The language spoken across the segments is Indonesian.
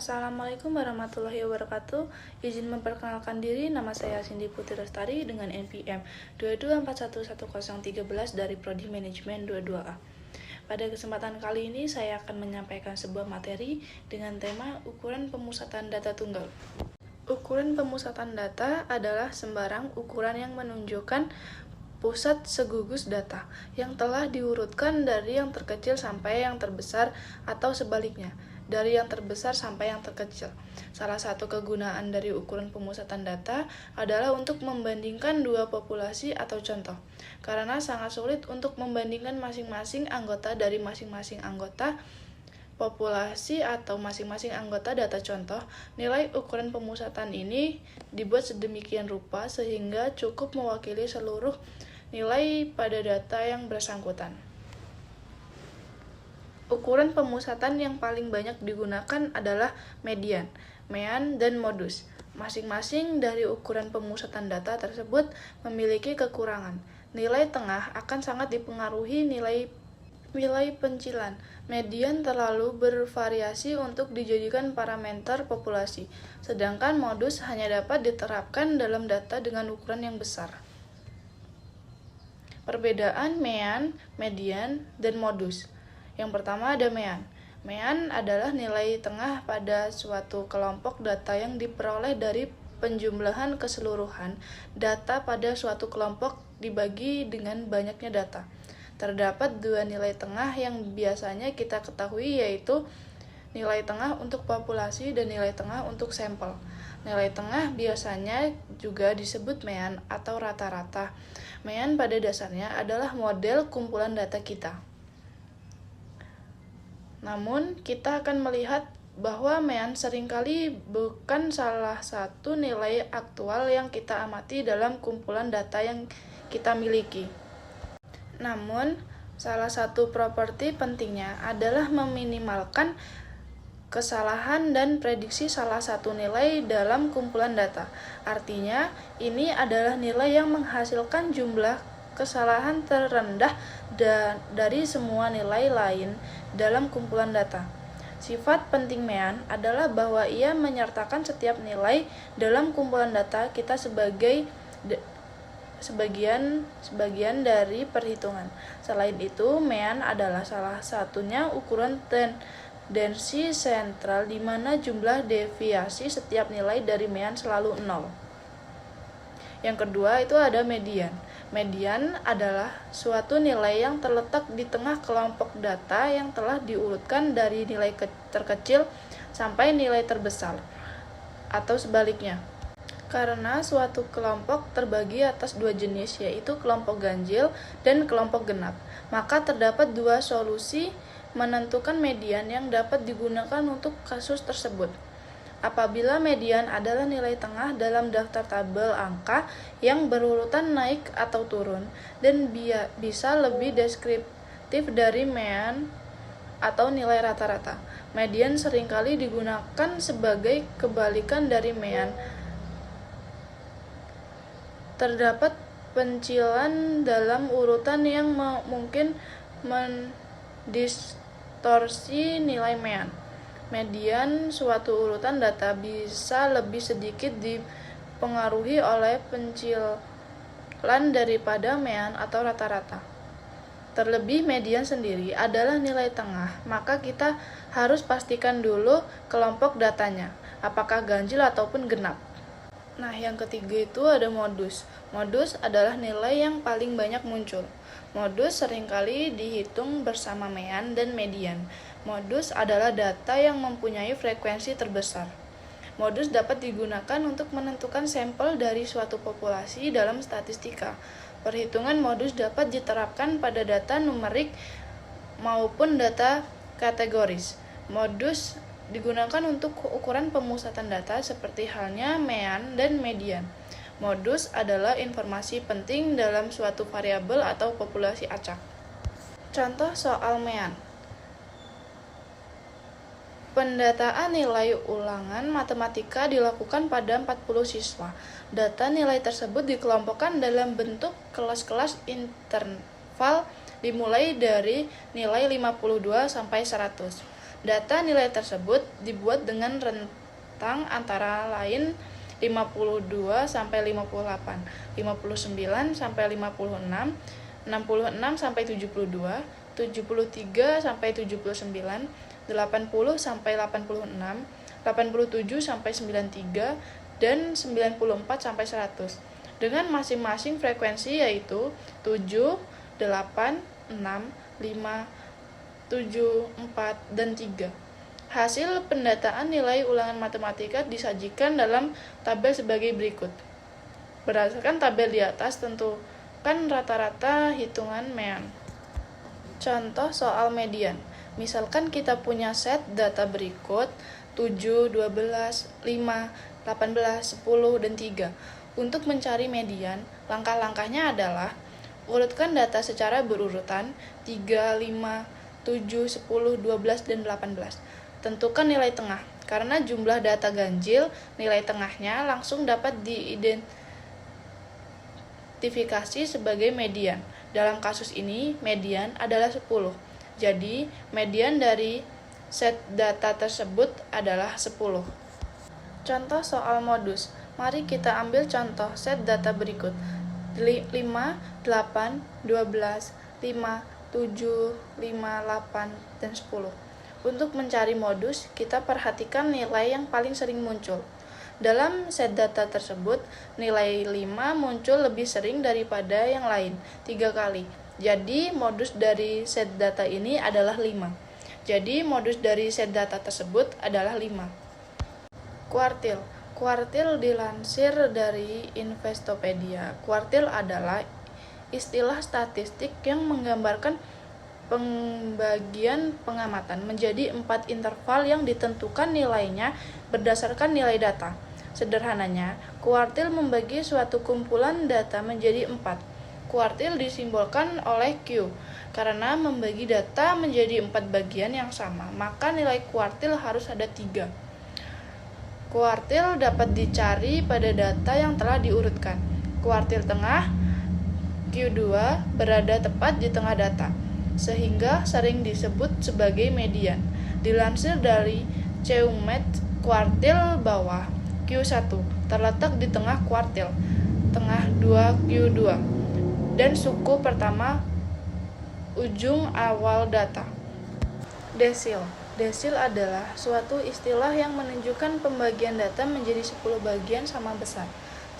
Assalamualaikum warahmatullahi wabarakatuh. Izin memperkenalkan diri, nama saya Cindy Putri Lestari dengan NPM 22411013 dari Prodi Manajemen 22A. Pada kesempatan kali ini saya akan menyampaikan sebuah materi dengan tema ukuran pemusatan data tunggal. Ukuran pemusatan data adalah sembarang ukuran yang menunjukkan pusat segugus data yang telah diurutkan dari yang terkecil sampai yang terbesar atau sebaliknya, dari yang terbesar sampai yang terkecil. Salah satu kegunaan dari ukuran pemusatan data adalah untuk membandingkan dua populasi atau contoh, karena sangat sulit untuk membandingkan masing-masing anggota dari masing-masing anggota populasi atau masing-masing anggota data contoh. Nilai ukuran pemusatan ini dibuat sedemikian rupa sehingga cukup mewakili seluruh nilai pada data yang bersangkutan. Ukuran pemusatan yang paling banyak digunakan adalah median, mean, dan modus. Masing-masing dari ukuran pemusatan data tersebut memiliki kekurangan. Nilai tengah akan sangat dipengaruhi nilai pencilan. Median terlalu bervariasi untuk dijadikan parameter populasi, sedangkan modus hanya dapat diterapkan dalam data dengan ukuran yang besar. Perbedaan mean, median, dan modus. Yang pertama ada mean. Mean adalah nilai tengah pada suatu kelompok data yang diperoleh dari penjumlahan keseluruhan data pada suatu kelompok dibagi dengan banyaknya data. Terdapat dua nilai tengah yang biasanya kita ketahui, yaitu nilai tengah untuk populasi dan nilai tengah untuk sampel. Nilai tengah biasanya juga disebut mean atau rata-rata. Mean pada dasarnya adalah model kumpulan data kita. Namun, kita akan melihat bahwa mean seringkali bukan salah satu nilai aktual yang kita amati dalam kumpulan data yang kita miliki. Namun, salah satu properti pentingnya adalah meminimalkan kesalahan dan prediksi salah satu nilai dalam kumpulan data. Artinya, ini adalah nilai yang menghasilkan jumlah kesalahan terendah dari semua nilai lain dalam kumpulan data. Sifat penting mean adalah bahwa ia menyertakan setiap nilai dalam kumpulan data kita sebagian dari perhitungan. Selain itu, mean adalah salah satunya ukuran tendensi sentral di mana jumlah deviasi setiap nilai dari mean selalu 0. Yang kedua itu ada median. Median adalah suatu nilai yang terletak di tengah kelompok data yang telah diurutkan dari nilai terkecil sampai nilai terbesar, atau sebaliknya. Karena suatu kelompok terbagi atas dua jenis, yaitu kelompok ganjil dan kelompok genap, maka terdapat dua solusi menentukan median yang dapat digunakan untuk kasus tersebut. Apabila median adalah nilai tengah dalam daftar tabel angka yang berurutan naik atau turun dan bisa lebih deskriptif dari mean atau nilai rata-rata. Median seringkali digunakan sebagai kebalikan dari mean. Terdapat pencilan dalam urutan yang mungkin mendistorsi nilai mean. Median suatu urutan data bisa lebih sedikit dipengaruhi oleh pencilan daripada mean atau rata-rata. Terlebih median sendiri adalah nilai tengah, maka kita harus pastikan dulu kelompok datanya, apakah ganjil ataupun genap. Nah, yang ketiga itu ada modus. Modus adalah nilai yang paling banyak muncul. Modus seringkali dihitung bersama mean dan median. Modus adalah data yang mempunyai frekuensi terbesar. Modus dapat digunakan untuk menentukan sampel dari suatu populasi dalam statistika. Perhitungan modus dapat diterapkan pada data numerik maupun data kategoris. Modus digunakan untuk ukuran pemusatan data seperti halnya mean dan median. Modus adalah informasi penting dalam suatu variabel atau populasi acak. Contoh soal mean. Pendataan nilai ulangan matematika dilakukan pada 40 siswa. Data nilai tersebut dikelompokkan dalam bentuk kelas-kelas interval dimulai dari nilai 52 sampai 100. Data nilai tersebut dibuat dengan rentang antara lain 52 sampai 58, 59 sampai 56, 66 sampai 72, 73 sampai 79, 80 sampai 86, 87 sampai 93, dan 94 sampai 100 dengan masing-masing frekuensi yaitu 7, 8, 6, 5, 7, 4, dan 3. Hasil pendataan nilai ulangan matematika disajikan dalam tabel sebagai berikut. Berdasarkan tabel di atas, tentukan rata-rata hitungan mean. Contoh soal median. Misalkan kita punya set data berikut 7, 12, 5, 18, 10, dan 3. Untuk mencari median, langkah-langkahnya adalah urutkan data secara berurutan 3, 5, 7, 10, 12, dan 18. Tentukan nilai tengah. Karena jumlah data ganjil, nilai tengahnya langsung dapat diidentifikasi sebagai median. Dalam kasus ini, median adalah 10. Jadi, median dari set data tersebut adalah 10. Contoh soal modus. Mari kita ambil contoh set data berikut. 5, 8, 12, 5, 7, 5, 8, dan 10. Untuk mencari modus, kita perhatikan nilai yang paling sering muncul. Dalam set data tersebut, nilai 5 muncul lebih sering daripada yang lain, 3 kali. Jadi, modus dari set data ini adalah 5. Jadi, modus dari set data tersebut adalah 5. Kuartil. Kuartil dilansir dari Investopedia. Kuartil adalah istilah statistik yang menggambarkan pembagian pengamatan menjadi 4 interval yang ditentukan nilainya berdasarkan nilai data. Sederhananya, kuartil membagi suatu kumpulan data menjadi 4. Kuartil disimbolkan oleh Q. Karena membagi data menjadi 4 bagian yang sama, maka nilai kuartil harus ada 3. Kuartil dapat dicari pada data yang telah diurutkan. Kuartil tengah Q2 berada tepat di tengah data, sehingga sering disebut sebagai median. Dilansir dari Ceumet, kuartil bawah Q1 terletak di tengah kuartil tengah 2 Q2 dan suku pertama ujung awal data. Desil. Desil adalah suatu istilah yang menunjukkan pembagian data menjadi 10 bagian sama besar.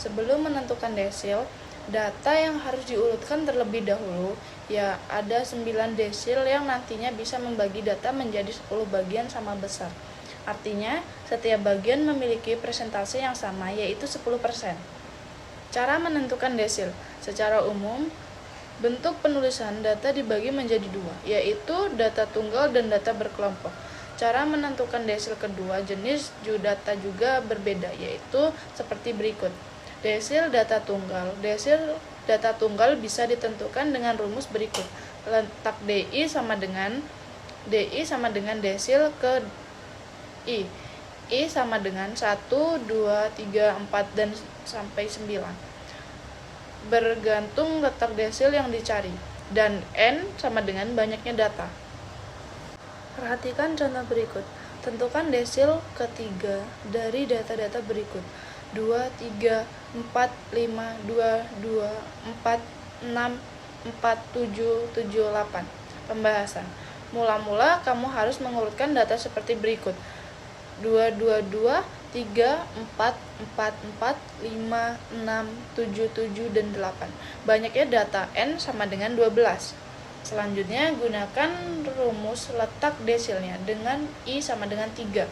Sebelum menentukan desil, data yang harus diurutkan terlebih dahulu, ya ada 9 desil yang nantinya bisa membagi data menjadi 10 bagian sama besar. Artinya, setiap bagian memiliki persentase yang sama, yaitu 10%. Cara menentukan desil. Secara umum, bentuk penulisan data dibagi menjadi 2, yaitu data tunggal dan data berkelompok. Cara menentukan desil kedua jenis data juga berbeda, yaitu seperti berikut. Desil data tunggal. Desil data tunggal bisa ditentukan dengan rumus berikut. Letak DI sama dengan desil ke I. I sama dengan 1, 2, 3, 4, dan sampai 9. Bergantung letak desil yang dicari. Dan N sama dengan banyaknya data. Perhatikan contoh berikut. Tentukan desil ketiga dari data-data berikut. 2, 3, 4, 5, 2, 2, 4, 6, 4, 7, 7, 8. Pembahasan. Mula-mula kamu harus mengurutkan data seperti berikut. 2, 2, 2, 3, 4, 4, 4, 5, 6, 7, 7, dan 8. Banyaknya data N sama dengan 12. Selanjutnya, gunakan rumus letak desilnya dengan I sama dengan 3.